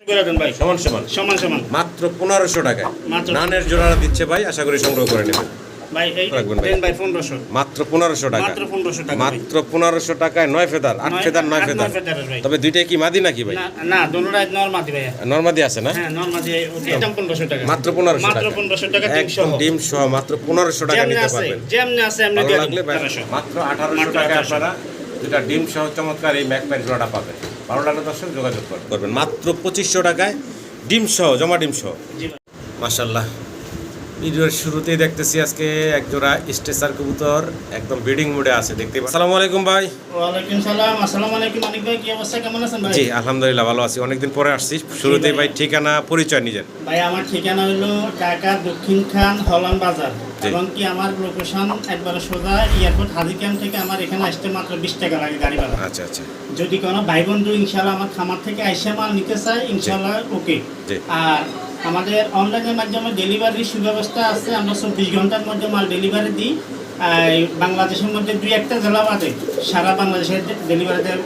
করে দেন ভাই। সমান সমান সমান সমান মাত্র 1500 টাকায় মাত্র। নানের জোড়াটা দিচ্ছে ভাই, আশা করি সংগ্রহ করে নেবেন। ভাই এই রাখবেন ভাই। দেন ভাই 1500 মাত্র 1500 টাকা, মাত্র 1500 টাকা ভাই। মাত্র 1500 টাকায় 9 ফেদার 8 ফেদার 9 ফেদার। ভাই। তবে দুইটাই কি মাদি নাকি ভাই? না না দোনোটা নরমাদি ভাই। নরমাদি আছে না? হ্যাঁ নরমাদি ওকে একদম 1500 টাকা। মাত্র 1500 মাত্র টাকা, 1500 টাকা একদম ডিম সহ মাত্র 1500 টাকা নিতে পারবেন। যেমনি আছে এমনি ভালো দিয়ে লাগলে ভাই, 1300 মাত্র 1800 টাকায় আপনারা দুটা ডিম সহ চমৎকার এই ম্যাকপ্যাক জোড়াটা পাবেন। ভালো লাগলে দর্শক যোগাযোগ করবেন। মাত্র 2500 টাকায় ডিম সহ, জমা ডিম সহ। জি ভাই। মাশাআল্লাহ, ভিডিওর শুরুতেই দেখতেছি আজকে এক জোড়া স্টেসার কবুতর একদম ব্রিডিং মোডে আছে, দেখতে পাচ্ছেন। আসসালামু আলাইকুম ভাই। ওয়ালাইকুম সালাম। আসসালামু আলাইকুম মানিক ভাই, কি অবস্থা, কেমন আছেন ভাই? জি আলহামদুলিল্লাহ ভালো আছি, অনেকদিন পরে আসছি। শুরুতেই ভাই ঠিকানা পরিচয় নিজের। ভাই আমার ঠিকানা হলো ঢাকা দক্ষিণ খান হলান বাজার, জি। এবং কি আমার লোকেশন একবারে সোজা এয়ারপোর্ট হাজি ক্যাম্প থেকে আমার এখানে আসতে মাত্র 20 টাকা লাগে গাড়ি ভাড়া। আচ্ছা আচ্ছা, যদি কোনো ভাই বন্ধু ইনশাল্লাহ আমার খামার থেকে আইসা মাল নিতে চায় ইনশাল্লাহ ওকে। জি। আর আমাদের অনলাইনের মাধ্যমে ডেলিভারির সুব্যবস্থা আছে, আমরা 24 ঘন্টার মধ্যে মাল ডেলিভারি দিই। বাংলাদেশের মধ্যে 2-1টা জেলা বাদে সারা বাংলাদেশের ডেলিভারি দেওয়া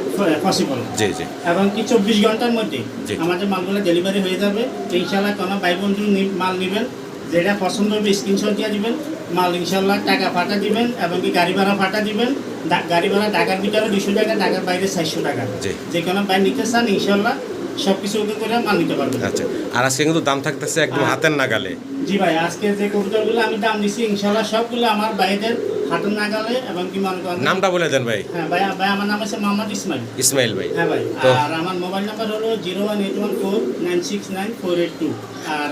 পসিবল। জি জি। এবং কি 24 ঘন্টার মধ্যে জি। আমাদের মালগুলো ডেলিভারি হয়ে যাবে। ইনশাল্লাহ কোনো ভাই বন্ধু মাল নেবেন, যেটা পছন্দ হবে স্ক্রিনশট দিয়ে দিবেন, মাল ইনশাল্লাহ টাকা ফাটা দিবেন, এবং কি গাড়ি ভাড়া ফাটা দিবেন। গাড়ি ভাড়া ঢাকার ভিতরে 200 টাকা, ঢাকার বাইরে 400 টাকা। জি। যে কোনো ভাই নিতে চান ইনশাল্লাহ সব কিছু ওকে করে মাল নিতে পারবেন। আচ্ছা, আর আজকে কিন্তু দাম থাকতেছে একদম হাতের নাগালে। জি ভাই, আজকে যে কবুতরগুলো আমি দাম দিচ্ছি ইনশাল্লাহ সবগুলো আমার ভাইদের হাতের নাগালে, এবং কি মনে করেন। নামটা বলে দেন ভাই। হ্যাঁ ভাই, আমার নাম আছে মোহাম্মদ ইসমাইল। ইসমাইল ভাই। হ্যাঁ ভাই, তো আর আমার মোবাইল নাম্বার হলো 01814969482, আর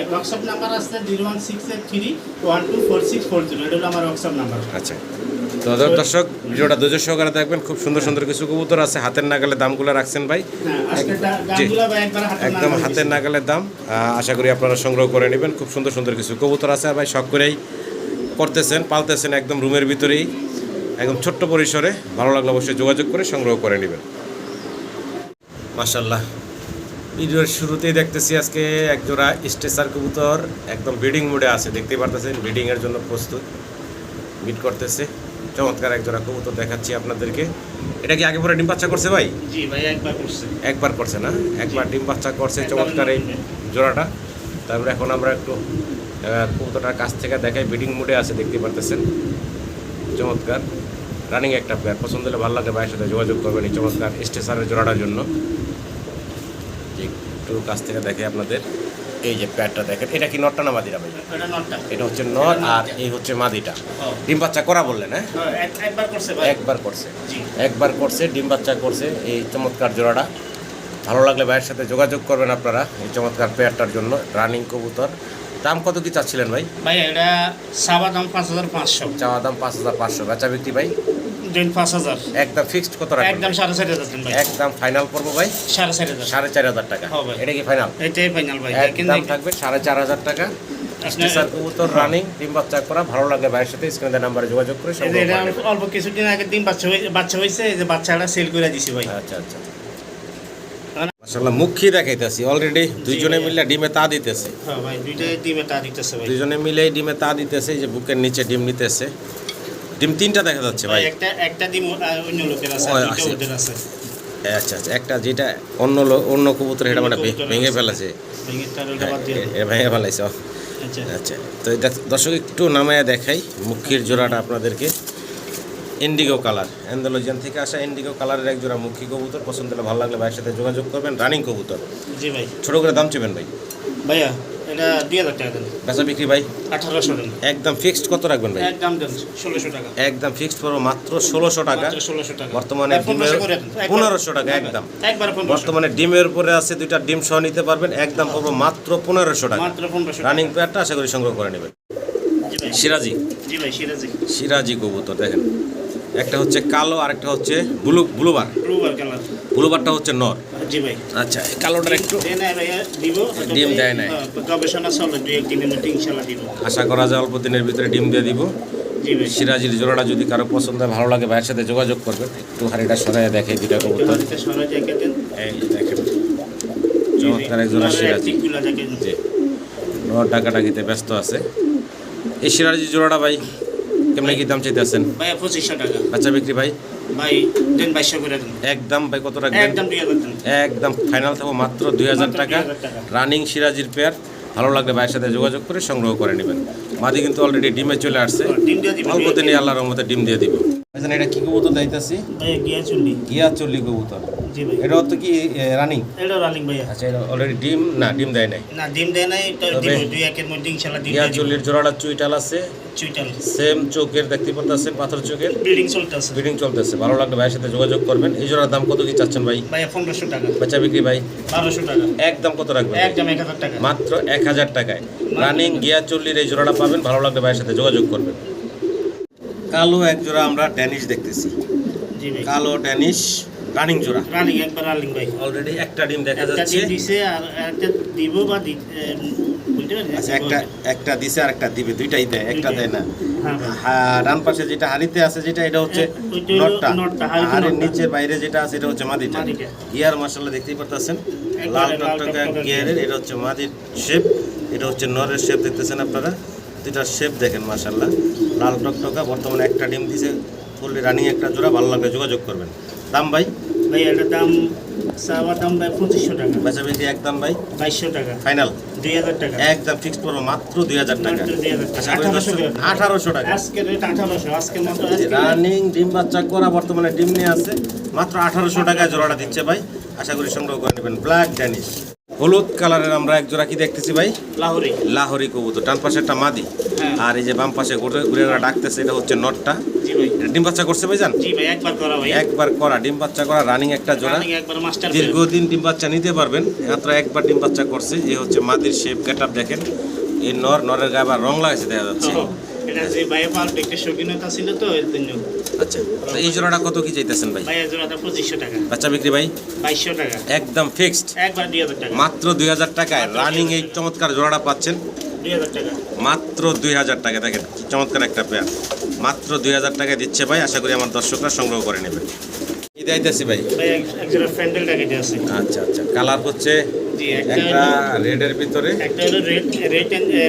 হোয়াটসঅ্যাপ নাম্বার আছে 01683124640। এটা হলো আমার হোয়াটসঅ্যাপ নাম্বার। আচ্ছা, তো দর্শক ভিডিওটা ধৈর্য সহকারে দেখবেন, খুব সুন্দর সুন্দর কিছু কবুতর আছে, হাতের নাগালে দামগুলো রাখছেন ভাই। হ্যাঁ, আজকে জি। দামগুলো ভাই একবার একদম হাতের নাগালের দাম, আশা করি আপনারা সংগ্রহ করে নেবেন। খুব সুন্দর সুন্দর কিছু কবুতর আছে, আর ভাই শখ করেই করতেছেন, পালতেছেন একদম রুমের ভিতরেই, একদম ছোট্ট পরিসরে। ভালো লাগলে অবশ্যই যোগাযোগ করে সংগ্রহ করে নেবেন। মাশাআল্লাহ, ভিডিওর শুরুতেই দেখতেছি আজকে এক জোড়া স্টেসার কবুতর একদম ব্রিডিং মোডে আছে, দেখতেই পারতেছেন। ব্রিডিংয়ের জন্য প্রস্তুত, মিট করতেছে। চমৎকার এক জোড়া কবুতর দেখাচ্ছি আপনাদেরকে। এটা কি আগে পরে ডিম বাচ্চা করছে ভাই? জি ভাই, একবার করছে। একবার করছে না, একবার ডিম বাচ্চা করছে চমৎকার এই জোড়াটা। তারপরে এখন আমরা একটু কবুতরটার কাছ থেকে দেখাই, ব্রিডিং মোডে আছে, দেখতে পারতেছেন। চমৎকার রানিং একটা পেয়ার, পছন্দ হলে ভালো লাগে ভাইয়ের সাথে যোগাযোগ করবেন এই চমৎকার স্টেসারের জোড়াটার জন্য। একটু কাছ থেকে দেখে আপনাদের, এই যে পেয়ারটা দেখেন, এটা কি নটটা না মাদিটা ভাই? এটা নটটা। এটা হচ্ছে নট, আর এই হচ্ছে মাদিটা। ডিম বাচ্চা করা বললেন? হ্যাঁ, একবার করছে ভাই। একবার করছে। জি। একবার করছে, ডিম বাচ্চা করছে এই চমৎকার জোড়াটা। ভালো লাগলে ভাইয়ের সাথে যোগাযোগ করবেন আপনারা এই চমৎকার পেয়ারটার জন্য। রানিং কবুতর। দাম কত কি চাচ্ছিলেন ভাই? ভাই এটা চাওয়া দাম 5500। চাওয়া দাম 5500, বেচা বিক্রি ভাই 5000। একদম ফিক্সড কত রাখবেন? একদম 4500 ভাই। একদম ফাইনাল করবো ভাই 4500। 4500 টাকা। হবে। এটা কি ফাইনাল? এটাই ফাইনাল ভাই। একদম থাকবে 4500 টাকা। স্টেসার কবুতর রানিং, ডিম বাচ্চা করা। ভালো লাগে ভাইয়ের সাথে স্ক্রিনে নাম্বারে যোগাযোগ করে সংগ্রহ এটা করবেন। অল্প কিছুদিন আগে দিন বাচ্চা হয়েছে, এই যে বাচ্চাটা সেল করে দিছি ভাই। আচ্ছা আচ্ছা, মাশাআল্লাহ মুখী দেখাইতেছি অলরেডি। দুইজনে মিলে ডিমে তা দিতেছে। হ্যাঁ ভাই, দুইটাই ডিমে তা দিতেছে ভাই। দুইজনে মিলে ডিমে তা দিতেছে, এই যে বুকের নিচে ডিম নিতেছে। ডিম 3টা দেখা যাচ্ছে ভাই। একটা ডিম অন্য লোকের আছে, ও, দুইটা আছে। ওদের আছে। আচ্ছা আচ্ছা, একটা যেটা অন্য কবুতর এটা মানে ভেঙে ফেলেছে। ভেঙে তার ওইটা বাদ দিয়ে দাও। ভেঙে ফেলাইছে। আচ্ছা। আচ্ছা, তো এটা দর্শক একটু নামায়া দেখাই মুখির জোড়াটা আপনাদেরকে। ইন্ডিগো কালার, অ্যান্ডালুজিয়ান থেকে আসা ইন্ডিগো কালারের এক জোড়া মুখী কবুতর। পছন্দ হলে ভালো লাগলে ভাইয়ের সাথে যোগাযোগ করবেন। রানিং কবুতর। জি ভাই। ছোটো করে দাম চেবেন ভাই? ভাইয়া এটা 2000 টাকা দেন। বেচা বিক্রি ভাই 1800 দেন। একদম ফিক্সড কত রাখবেন ভাই? একদম দেন 1600 টাকা। একদম ফিক্সড করবো মাত্র 1600 টাকা। মাত্র 1600 টাকা। বর্তমানে 1500 টাকা একদম। একবার 1500। বর্তমানে ডিমের উপরে আছে, দুইটা ডিম সহ নিতে পারবেন। একদম পড়বো মাত্র 1500 টাকা। মাত্র 1500 টাকা। রানিং পেয়ারটা আশা করি সংগ্রহ করে নেবেন। জি ভাই। সিরাজি। জি ভাই, সিরাজি। সিরাজি কবুতর দেখেন, একটা হচ্ছে কালো আর একটা হচ্ছে ব্লুবার। ব্লুবার কালার। ব্লুবারটা হচ্ছে নর। জি ভাই। আচ্ছা, এই কালোটার একটু দেয় নাই ভাইয়া, দিব। ডিম দেয় নাই। গবেষণা চলে 2-1 দিনের মধ্যে ইনশাআল্লাহ দিব। আশা করা যায় অল্প দিনের ভিতরে ডিম দিয়ে দিব। জি ভাই। সিরাজির জোড়াটা যদি কারো পছন্দ হয়, ভালো লাগে ভাইয়ের সাথে যোগাযোগ করবেন। একটু হাড়িটা সরাই দেখে দুইটা কবুতর। এটা সরাই দেখে দেন। এই যে দেখেন চমৎকার এক জোড়া সিরাজি। টিকুলা দেখে জি, নর ডাকাডাকিতে ব্যস্ত আছে। এই সিরাজি জোড়াটা ভাই কেমনে কি দাম চাইতেছেন? ভাইয়া 2500 টাকা। বাচ্চা বিক্রি ভাই ভাই দেন 2200 করে দেন। একদম ভাই কত রাখবেন? একদম 2000 দেন। একদম ফাইনাল থাকবো মাত্র 2000 টাকা। 2000 টাকা। রানিং সিরাজির পেয়ার, ভালো লাগলে ভাইয়ের সাথে যোগাযোগ করে সংগ্রহ করে নেবেন। মাদি কিন্তু অলরেডি ডিমে চলে আসছে, ডিম দিয়ে দিবেন। অল্প দিনে আল্লাহর রহমতে ডিম দিয়ে দিব। ভাইজান এটা কি কবুতর দিতেছি? ভাই গিয়া চুল্লি। গিয়া চল্লি কবুতর। জি ভাই। এটা তো কি রানিং? এটা রানিং ভাইয়া। আচ্ছা এটা অলরেডি ডিম না ডিম দেয় নাই? না ডিম দেয় নাই, তো তবে দিব 2-1 এর মধ্যে ইনশাআল্লাহ ডিম গিয়া দিয়ে দিব। চল্লির জোড়াটা চুইটাল আছে, চুইটাল। সেম চোখের দেখতে পাচ্ছেন, পাথর চোখের বিল্ডিং চলতেছে। বিডিং চলতেছে। ভালো লাগলে ভাইয়ের সাথে যোগাযোগ করবেন। এই জোড়ার দাম কত কি চাচ্ছেন ভাই? ভাইয়া 1500 টাকা। বাচ্চা বিক্রি ভাই 1200 টাকা। একদম কত রাখবেন? একদম 1000 টাকা। মাত্র 1000 টাকায় রানিং গিয়া চল্লির এই জোড়াটা পাবেন। ভালো লাগলে ভাইয়ের সাথে যোগাযোগ করবেন। কালো এক জোড়া আমরা ড্যানিশ দেখতেছি, জি ভাই। কালো ড্যানিশ রানিং জোড়া। রানিং একবার রানিং ভাই। অলরেডি একটা ডিম দেখা একটা যাচ্ছে। ডিম দিছে আর একটা দিব বা বুঝতে পারছেন? আচ্ছা একটা দিছে আর একটা দিবে, দুইটাই দেয়, একটা দেয় না। হ্যাঁ ভাই। হ্যাঁ, ডান পাশে যেটা হাড়িতে আছে যেটা, এটা হচ্ছে ওইটা হলো নটটা। নটটা, হাড়িতে হাড়ির নটটা। নিচের বাইরে যেটা আছে এটা হচ্ছে মাদিটা। মাদিটা। গিয়ার মাশাআল্লাহ দেখতেই পারতেছেন, লাল একবারে লাল টকটকে টকটকে গিয়ারের। এটা হচ্ছে মাদির শেপ, এটা হচ্ছে নরের শেপ দেখতেছেন আপনারা। দুইটার শেপ দেখেন মাশাআল্লাহ, লাল টকটকা। বর্তমানে একটা ডিম দিছে, ফুললি রানিং একটা জোড়া। ভালো লাগলে যোগাযোগ করবেন। দাম ভাই? ভাই এটার দাম চাওয়া দাম ভাই 2500 টাকা। বেচা বিক্রি একদম ভাই 2200 টাকা। ফাইনাল 2000 টাকা। একদম ফিক্সড করবো মাত্র 2000 টাকা। মাত্র 2000 টাকা। আশা করি 1800 টাকা। আজকে রেট 1800, আজকে মাত্র আজকে রানিং ডিম বাচ্চা করা, বর্তমানে ডিম নিয়ে আছে, মাত্র 1800 টাকায় জোড়াটা দিচ্ছে ভাই। আশা করি সংগ্রহ করে নেবেন। ব্ল্যাক ড্যানিশ হলুদ কালারের আমরা এক জোড়া কি দেখতেছি ভাই? লাহোরি। লাহোরি কবুতর। ডান পাশে একটা মাদি, হ্যাঁ। আর এই যে বাম পাশে ঘুরে ঘুরে ডাকতেছে, এটা হচ্ছে নটটা। জি ভাই। এটা ডিম বাচ্চা করছে ভাই জান? জি ভাই একবার করা ভাই। একবার করা ডিম বাচ্চা করা রানিং একটা জোড়া। রানিং একবার মাস্টার। দীর্ঘদিন ডিম বাচ্চা নিতে পারবেন, মাত্র একবার ডিম বাচ্চা করছে। এই হচ্ছে মাদির শেপ গেটআপ দেখেন। এই নরের গায়ে আবার রং লাগাইছে দেখা যাচ্ছে। এটা যে ভাইয়া পাল দেখতে শৌখিনতা ছিল তো এর জন্য। আচ্ছা, তো এই জোড়াটা কত কি চাইতেছেন ভাই? ভাইয়া জোড়াটা 2500 টাকা। বাচ্চা বিক্রি ভাই 2200 টাকা। একদম ফিক্সড একবার 2000 টাকা। মাত্র 2000 টাকায় রানিং এই চমৎকার জোড়াটা পাচ্ছেন 2000 টাকা। মাত্র 2000 টাকা। দেখেন কি চমৎকার একটা পেয়ার, মাত্র 2000 টাকায় দিচ্ছে ভাই। আশা করি আমার দর্শকরা সংগ্রহ করে নেবেন। কি দিতেছি ভাই? ভাই এক জোড়া ফ্যান্ডেল টাকাতে আছে। আচ্ছা আচ্ছা, কালার হচ্ছে জি একটা রেডের ভিতরে, একটা হলো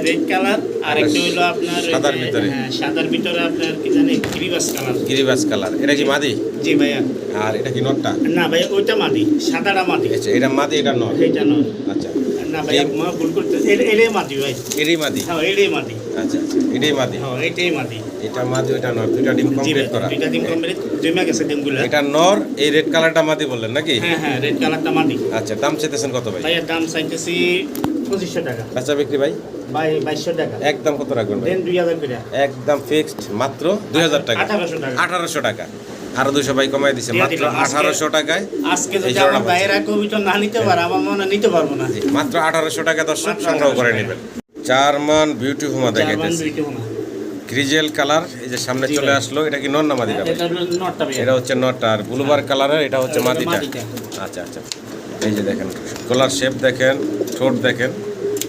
রেড কালার, আর একটা হলো আপনার সাদার ভিতরে। হ্যাঁ, সাদার ভিতরে আপনার কি জানি গিরিবাস কালার। গিরিবাস কালার। এটা কি মাদি? জি ভাইয়া। আর এটা কি নটটা? না ভাইয়া ওইটা মাদি, সাদাটা মাদি। আচ্ছা, এটা মাদি, এটা নট। এইটা নয়। আচ্ছা, না ভাইয়া মা ভুল করতে, এটাই মাদি ভাই। এটাই মাদি। হ্যাঁ এটাই মাদি। আচ্ছা আচ্ছা, এটাই মাদি। হ্যাঁ এটাই মাদি। এটা মাদি, ওইটা নর। দুইটা ডিম জি ভাই, কমপ্লিট করা। দুইটা ডিম কমপ্লিট জমে গেছে ডিমগুলো। এটা নর, এই রেড কালারটা মাদি বললেন নাকি? হ্যাঁ হ্যাঁ রেড কালারটা মাদি। আচ্ছা, দাম চাইতেছেন কত ভাই? ভাইয়ের দাম চাইতেছি 2500 টাকা। বাচ্চা বিক্রি ভাই ভাই 2200 টাকা। একদম কত রাখবেন ভাই? দেন 2000 করে। একদম ফিক্সড মাত্র 2000 টাকা। 1800 টাকা। 1800 টাকা। আরো 200 ভাই কমাই দিছে, দিয়ে মাত্র দিলাম। আজকে- 1800 টাকায়। আজকে এই যদি জোড়াটা আমার ভাইয়েরা কবিতা না নিতে পারে, আমার মনে হয় নিতে পারবো না। মাত্র 1800 টাকা দর্শক মাত্র সংগ্রহ করে 1800 নেবেন। জার্মান বিউটি হুমা জার্মান দেখাইতেছে, দুইটা হোনা। Grizzle colour. এই যে সামনে জি চলে ভাই। আসলো, এটা কি নর না মাদিটা ভাই? এটা হলো নটটা ভাইয়া। এটা হচ্ছে নটটা, আর ব্লুবার কালারের এটা হচ্ছে এটা হলো মাদিটা। মাদিটা। আচ্ছা আচ্ছা, এই যে দেখেন গলার শেপ দেখেন, ঠোঁট দেখেন।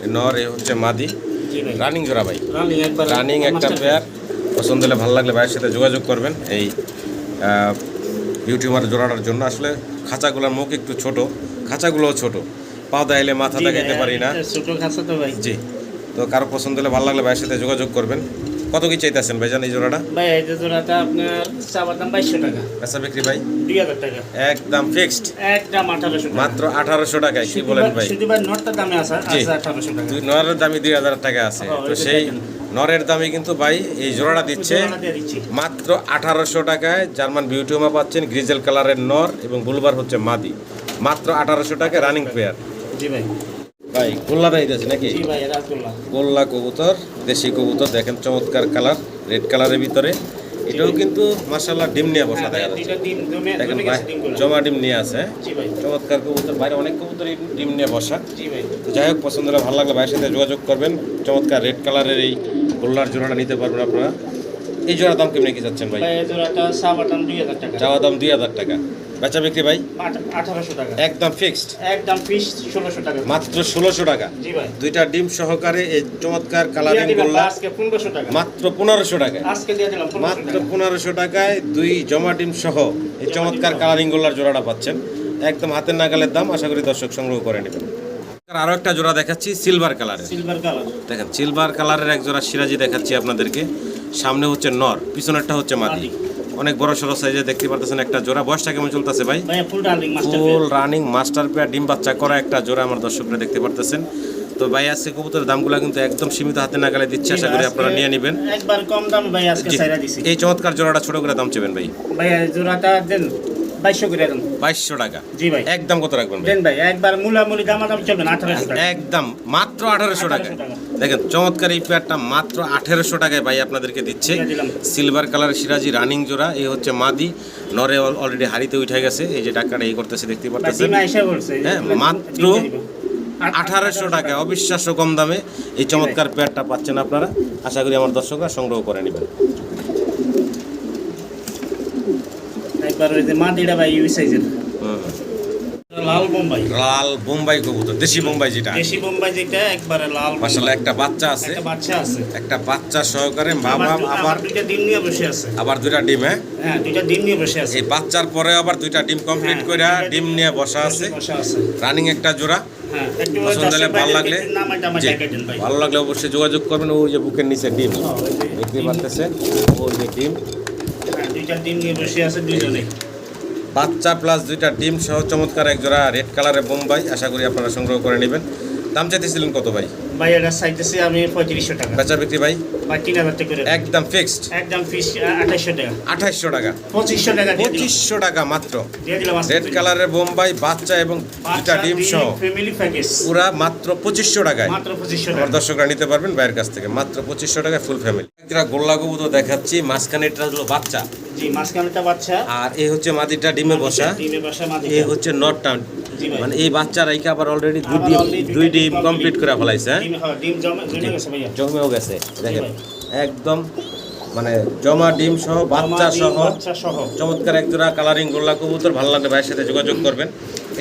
এই নর, এই হচ্ছে মাদি। জি ভাই। রানিং জোড়া ভাই, রানিং একবার রানিং একটা মাস্টার পেয়ার। পছন্দ হলে ভালো লাগলে ভাইয়ের সাথে যোগাযোগ করবেন এই বিউটি মার জোড়াটার জন্য। আসলে খাঁচাগুলোর মুখ একটু ছোট, খাঁচাগুলোও ছোট, পা দাইলে মাথা জি দেখাইতে ভাই, পারি না। এটা ছোট খাঁচা তো ভাই। জি, তো কারো পছন্দ হলে ভালো লাগলে ভাইয়ের সাথে যোগাযোগ করবেন। কত কি চাইতেছেন ভাইজান এই জোড়াটা? ভাই এই যে জোড়াটা আপনার চাওয়ার দাম 2200 টাকা। বেচা বিক্রি ভাই 2000 টাকা। একদম ফিক্সড একদম 1800 টাকা। মাত্র 1800 টাকায়। কি বলেন ভাই? শুধু ভাই নটটা দামে আছে জি। 1800 টাকা। দুই নরের দামই 2000 টাকা আছে। হ্যাঁ, তো ওই যে সেই দেখেন। নরের দামে কিন্তু ভাই এই জোড়াটা দিচ্ছে জোড়াটা দিয়ে দিচ্ছি। মাত্র 1800 টাকায়। জার্মান বিউটিউমা পাচ্ছেন, গ্রিজেল কালারের নর এবং বুলবার হচ্ছে মাদি, মাত্র 1800 টাকায় রানিং পেয়ার। জি ভাই। ভাই গোল্লাটাই দিয়েছে নাকি? জি ভাই রাসগোল্লা। গোল্লা কবুতর, দেশি কবুতর দেখেন, চমৎকার কালার, রেড কালারের ভিতরে। এটাও কিন্তু মাশাআল্লাহ ডিম নিয়ে বসা হ্যাঁ, দেখা ভাই, যাচ্ছে। দুইটা ডিম জমে দেখেন জমে ভাই গেছে ডিমগুলো। জমা ডিম নিয়ে আছে। জি ভাই। চমৎকার কবুতর, বাইরে অনেক কবুতর ডিম নিয়ে বসা। জি ভাই। তো যাই হোক, পছন্দ হলে ভালো লাগলে ভাইয়ের সাথে যোগাযোগ করবেন। চমৎকার রেড কালারের এই গোল্লার জোড়াটা নিতে পারবেন আপনারা। এই জোড়ার দাম কেমনি কি চাচ্ছেন ভাই? ভাই এই জোড়াটা চাওয়ার দাম 2000 টাকা। চাওয়া দাম 2000 টাকা। বেচা বিক্রি ভাই 1800 টাকা। একদম ফিক্সড একদম ফিস 1600 টাকা। মাত্র 1600 টাকা। জি ভাই। দুইটা ডিম সহকারে এই চমৎকার দিয়ে কালারিং দিলাম গোল্লা আজকে 1500 টাকা। মাত্র 1500 টাকায়। আজকে দিয়ে দিলাম 1500 মাত্র টাকা। 1500 টাকায় দুই জমা ডিম সহ এই চমৎকার কালারিং গোল্লার জোড়াটা পাচ্ছেন একদম হাতের নাগালের দাম। আশা করি দর্শক সংগ্রহ করে নেবেন। আরো একটা জোড়া দেখাচ্ছি সিলভার কালারের। Silver colour. দেখেন সিলভার কালারের এক জোড়া সিরাজি দেখাচ্ছি আপনাদেরকে। সামনে হচ্ছে নর, পিছনেরটা হচ্ছে মাদি। মাদি। অনেক বড় সড়ো সাইজে দেখতে পারতেছেন একটা জোড়া। বয়সটা কেমন চলতেছে ভাই? ভাই full running master full running master pair ডিম বাচ্চা করা একটা জোড়া আমার দর্শকরা দেখতে পারতেছেন। তো ভাই আজকে কবুতরের দামগুলো কিন্তু একদম সীমিত হাতে নাগালে দিচ্ছে, আশা করি আপনারা নিয়ে নেবেন। একবার কম দাম ভাই আজকে ছাইরা দিছি। এই চমৎকার জোড়াটা ছোট করে দাম চাবেন ভাই? ভাই জোড়াটা দেন 2200 করে দেন। 2200 টাকা? জি ভাই। একদম কত রাখবেন ভাই? দেন ভাই একবার মূলামূলি দামাদাম চলবে না, 1800 টাকা। একদম মাত্র 1800 টাকা। দেখেন চমৎকার এই পেয়ারটা মাত্র 1800 টাকায় ভাই আপনাদেরকে দিচ্ছে। সিলভার কালার সিরাজি রানিং জোড়া। এই হচ্ছে মাদি, নরে অলরেডি হাড়িতে উঠে গেছে। এই যে টাকাটা এই করতেছে দেখতে পারতেছেন। হ্যাঁ, মাত্র 1800 টাকা, অবিশ্বাস্য কম দামে এই চমৎকার পেয়ারটা পাচ্ছেন আপনারা। আশা করি আমার দর্শকরা সংগ্রহ করে নেবেন। একবার ওই যে মাদিটা ভাই ইউ সাইজের লাল বোম্বাই। লাল বোম্বাই কবুতর, দেশি বোম্বাই যেটা। দেশি বোম্বাই যেটা একবারে লাল। মাশাআল্লাহ একটা বাচ্চা আছে। একটা বাচ্চা আছে। একটা বাচ্চা সহকারে বাবা আবার দুইটা ডিম নিয়ে বসে আছে। আবার দুইটা ডিম। হ্যাঁ দুইটা ডিম নিয়ে বসে আছে। এই বাচ্চার পরে আবার দুইটা ডিম কমপ্লিট করে ডিম নিয়ে বসা আছে। রানিং একটা জোড়া। হ্যাঁ একটু পছন্দ হলে ভালো লাগলে ভালো লাগলে অবশ্যই যোগাযোগ করবেন। ওই যে বুকের নিচে ডিম দেখতে পাচ্ছেন, ওই যে ডিম। দুইটা ডিম নিয়ে বসে আছে দুইজনে। বাচ্চা প্লাস দুইটা ডিম সহ চমৎকার এক জোড়া রেড কালারের বোম্বাই। আশা করি আপনারা সংগ্রহ করে নেবেন। দাম চাইতেছিলেন কত ভাই? ভাই এটা চাইতেছি আমি 3500 টাকা। বেচা বিক্রি ভাই? ভাই 3000 টাকা করে একদম ফিক্সড। একদম ফিক্স 2800 টাকা। 2800 টাকা? 2500 টাকা দিয়ে দিলাম। 2500 টাকা মাত্র দিয়ে দিলাম। রেড কালারের বোম্বাই বাচ্চা এবং দুইটা ডিম সহ ফ্যামিলি প্যাকেজ পুরা মাত্র 2500 টাকায়। মাত্র 2500 আমার টাকা। দর্শকরা নিতে পারবেন ভাইয়ের কাছ থেকে মাত্র 2500 টাকায় ফুল ফ্যামিলি। একটা গোল্লা কবুতর দেখাচ্ছি, মাঝখানে এটা হলো বাচ্চা। জি মাঝখানেটা বাচ্চা। আর এই হচ্ছে মাদিটা ডিমে বসা। ডিমে বসা মাদি। এই হচ্ছে নটটা। জি ভাই। মানে এই বাচ্চা রাইকা আবার অলরেডি দুই ডিম কমপ্লিট করে ফেলাইছে। হ্যাঁ ডিম জমে গেছে ভাইয়া। জমেও গেছে দেখেন একদম, মানে জমা ডিম সহ বাচ্চা সহ চমৎকার এক জোড়া কালারিং গোল্লা কবুতর। ভালো লাগলে ভাইয়ের সাথে যোগাযোগ করবেন।